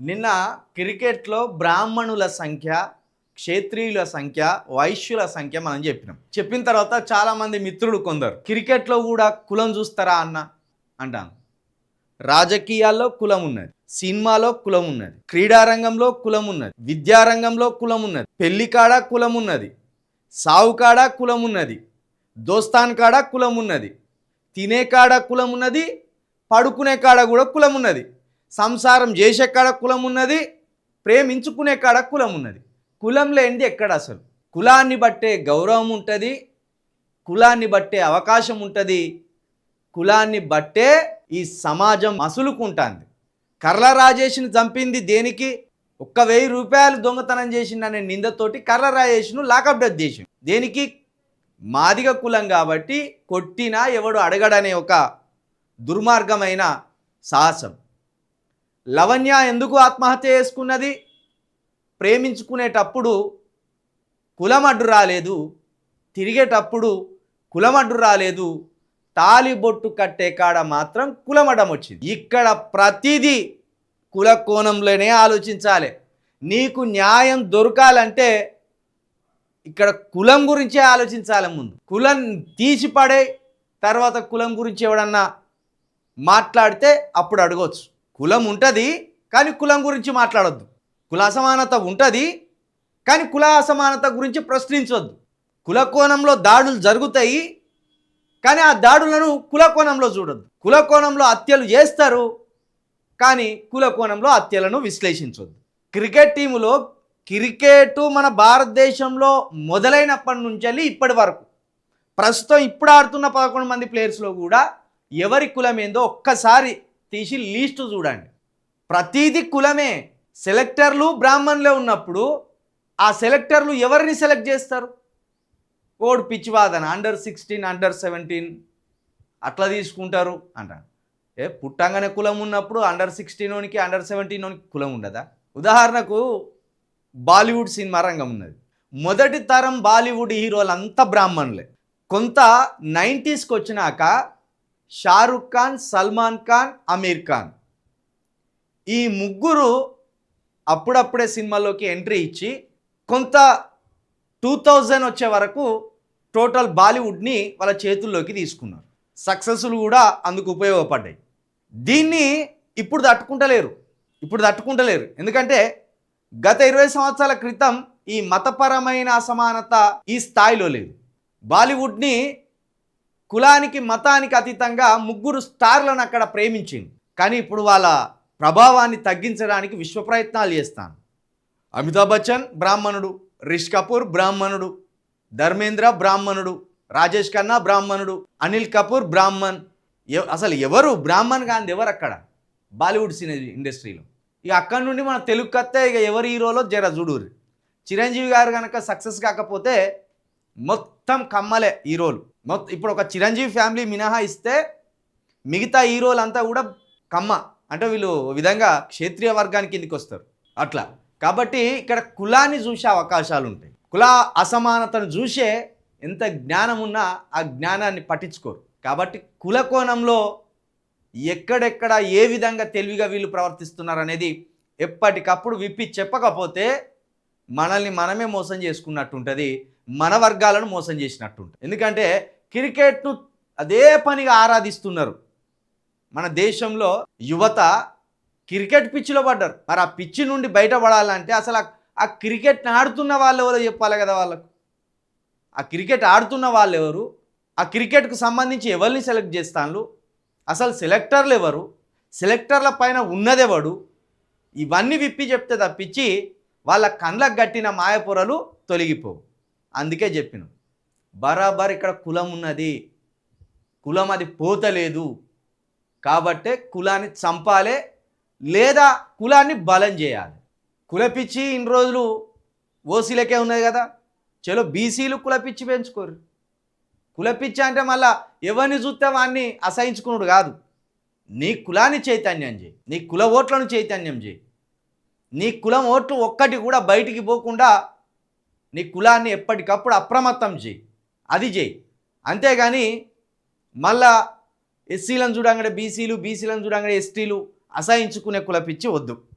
నిన్న క్రికెట్లో బ్రాహ్మణుల సంఖ్య, క్షేత్రీయుల సంఖ్య, వైశ్యుల సంఖ్య మనం చెప్పిన తర్వాత చాలామంది మిత్రులు కొందరు క్రికెట్లో కూడా కులం చూస్తారా అంటాను. రాజకీయాల్లో కులం ఉన్నది, సినిమాలో కులం ఉన్నది, క్రీడారంగంలో కులం ఉన్నది, విద్యారంగంలో కులం ఉన్నది, పెళ్లి కాడ కులం ఉన్నది, సావు కాడ కులం ఉన్నది, దోస్తాన్ కాడ కులం ఉన్నది, తినే కాడ కులం ఉన్నది, పడుకునే కాడ కూడా కులం ఉన్నది, సంసారం చేసే కాడ కులం ఉన్నది, ప్రేమించుకునే కాడ కులం ఉన్నది. కులం లేనిది ఎక్కడ అసలు? కులాన్ని బట్టే గౌరవం ఉంటుంది, కులాన్ని బట్టే అవకాశం ఉంటుంది, కులాన్ని బట్టే ఈ సమాజం మసులుకుంటుంది. కర్ల రాజేష్ని చంపింది దేనికి? 1,000 రూపాయలు దొంగతనం చేసిందనే నిందతోటి కర్ల రాజేష్ను లాకప్ డెత్ చేసింది. దేనికి? మాదిగ కులం కాబట్టి కొట్టినా ఎవడు అడగడనే ఒక దుర్మార్గమైన సాహసం. లవణ్య ఎందుకు ఆత్మహత్య చేసుకున్నది? ప్రేమించుకునేటప్పుడు కులం అడ్డు రాలేదు, తిరిగేటప్పుడు కులం అడ్డు రాలేదు, తాలిబొట్టు కట్టే కాడ మాత్రం కులమడం వచ్చింది. ఇక్కడ ప్రతిదీ కుల కోణంలోనే ఆలోచించాలి. నీకు న్యాయం దొరకాలంటే ఇక్కడ కులం గురించే ఆలోచించాలి. ముందు కులం తీసిపడే తర్వాత కులం గురించి ఎవడన్నా మాట్లాడితే అప్పుడు అడగవచ్చు. కులం ఉంటుంది కానీ కులం గురించి మాట్లాడొద్దు. కుల అసమానత ఉంటుంది కానీ కుల అసమానత గురించి ప్రశ్నించవద్దు. కుల కోణంలో దాడులు జరుగుతాయి కానీ ఆ దాడులను కుల కోణంలో చూడొద్దు. కుల కోణంలో హత్యలు చేస్తారు కానీ కుల కోణంలో హత్యలను విశ్లేషించవద్దు. క్రికెట్ టీములో క్రికెట్ మన భారతదేశంలో మొదలైనప్పటి నుంచి ఇప్పటి వరకు ప్రస్తుతం ఇప్పుడు ఆడుతున్న 11 మంది ప్లేయర్స్లో కూడా ఎవరి కులం ఏందో ఒక్కసారి తీసి లిస్టు చూడండి. ప్రతిదీ కులమే. సెలెక్టర్లు బ్రాహ్మణులే ఉన్నప్పుడు ఆ సెలెక్టర్లు ఎవరిని సెలెక్ట్ చేస్తారు? ఓడు పిచ్చివాదన అండర్-16, అండర్-17 అట్లా తీసుకుంటారు అంటారు. పుట్టంగానే కులం ఉన్నప్పుడు అండర్-16 అండర్-17 కులం ఉండదా? ఉదాహరణకు బాలీవుడ్ సినిమా రంగం ఉన్నది. మొదటి తరం బాలీవుడ్ హీరోలంతా బ్రాహ్మణులే. కొంత 90స్కి వచ్చినాక షారుఖ్ ఖాన్, సల్మాన్ ఖాన్, అమీర్ ఖాన్ ఈ ముగ్గురు అప్పుడప్పుడే సినిమాలోకి ఎంట్రీ ఇచ్చి కొంత 2000 వచ్చే వరకు టోటల్ బాలీవుడ్ని వాళ్ళ చేతుల్లోకి తీసుకున్నారు. సక్సెస్లు కూడా అందుకు ఉపయోగపడ్డాయి. దీన్ని ఇప్పుడు తట్టుకుంటలేరు. ఎందుకంటే గత 20 సంవత్సరాల క్రితం ఈ మతపరమైన అసమానత ఈ స్థాయిలో లేదు. బాలీవుడ్ని కులానికి మతానికి అతీతంగా ముగ్గురు స్టార్లను అక్కడ ప్రేమించింది. కానీ ఇప్పుడు వాళ్ళ ప్రభావాన్ని తగ్గించడానికి విశ్వ ప్రయత్నాలు చేస్తాను. అమితాబ్ బచ్చన్ బ్రాహ్మణుడు, రిషి కపూర్ బ్రాహ్మణుడు, ధర్మేంద్ర బ్రాహ్మణుడు, రాజేష్ ఖన్నా బ్రాహ్మణుడు, అనిల్ కపూర్ బ్రాహ్మణ్. అసలు ఎవరు బ్రాహ్మణ్ కాంది ఎవరు అక్కడ బాలీవుడ్ సినీ ఇండస్ట్రీలో? ఇక అక్కడి నుండి మన తెలుగు కత్తే ఇక ఎవరి హీరోలో జర చూడుర్రి. చిరంజీవి గారు కనుక సక్సెస్ కాకపోతే మొత్తం కమ్మలే హీరోలు. ఇప్పుడు ఒక చిరంజీవి ఫ్యామిలీ మినహా ఇస్తే మిగతా హీరోలంతా కూడా కమ్మ. అంటే వీళ్ళు విధంగా క్షేత్రీయ వర్గానికి కిందికి వస్తారు అట్లా. కాబట్టి ఇక్కడ కులాన్ని చూసే అవకాశాలు ఉంటాయి. కుల అసమానతను చూసే ఎంత జ్ఞానం ఉన్నా ఆ జ్ఞానాన్ని పట్టించుకోరు. కాబట్టి కుల కోణంలో ఎక్కడెక్కడ ఏ విధంగా తెలివిగా వీళ్ళు ప్రవర్తిస్తున్నారు అనేది ఎప్పటికప్పుడు విప్పి చెప్పకపోతే మనల్ని మనమే మోసం చేసుకున్నట్టు ఉంటుంది, మన వర్గాలను మోసం చేసినట్టు ఉంటుంది. ఎందుకంటే క్రికెట్ను అదే పనిగా ఆరాధిస్తున్నారు. మన దేశంలో యువత క్రికెట్ పిచ్చిలో పడ్డారు. మరి ఆ పిచ్చి నుండి బయటపడాలంటే అసలు ఆ క్రికెట్ని ఆడుతున్న వాళ్ళు ఎవరో చెప్పాలి కదా వాళ్ళకు. ఆ క్రికెట్ ఆడుతున్న వాళ్ళు ఎవరు? ఆ క్రికెట్కు సంబంధించి ఎవరిని సెలెక్ట్ చేస్తాను? అసలు సెలెక్టర్లు ఎవరు? సెలెక్టర్ల పైన ఉన్నదెవడు? ఇవన్నీ విప్పి చెప్తే తప్పించి వాళ్ళ కండ్లకు గట్టిన మాయపొరలు తొలగిపోవు. అందుకే చెప్పిన బరాబర్ ఇక్కడ కులం ఉన్నది, కులం అది పోతలేదు. కాబట్టే కులాన్ని చంపాలి లేదా కులాన్ని బలం చేయాలి. కులపిచ్చి ఇన్ని రోజులు ఓసీలకే ఉన్నది కదా, చలో బీసీలు కులపిచ్చి పెంచుకోరు. కులపిచ్చి అంటే మళ్ళా ఎవరిని చూస్తే వాడిని అసహించుకున్నాడు కాదు. నీ కులాన్ని చైతన్యం చేయి, నీ కుల ఓట్లను చైతన్యం చేయి. నీ కులం ఓట్లు ఒక్కటి కూడా బయటికి పోకుండా నీ కులాన్ని ఎప్పటికప్పుడు అప్రమత్తం చేయి, అది చేయి. అంతేగాని మళ్ళా ఎస్సీలను చూడంగానే బీసీలు, బీసీలను చూడంగానే ఎస్టీలు అసహించుకునే కులపిచ్చి వద్దు.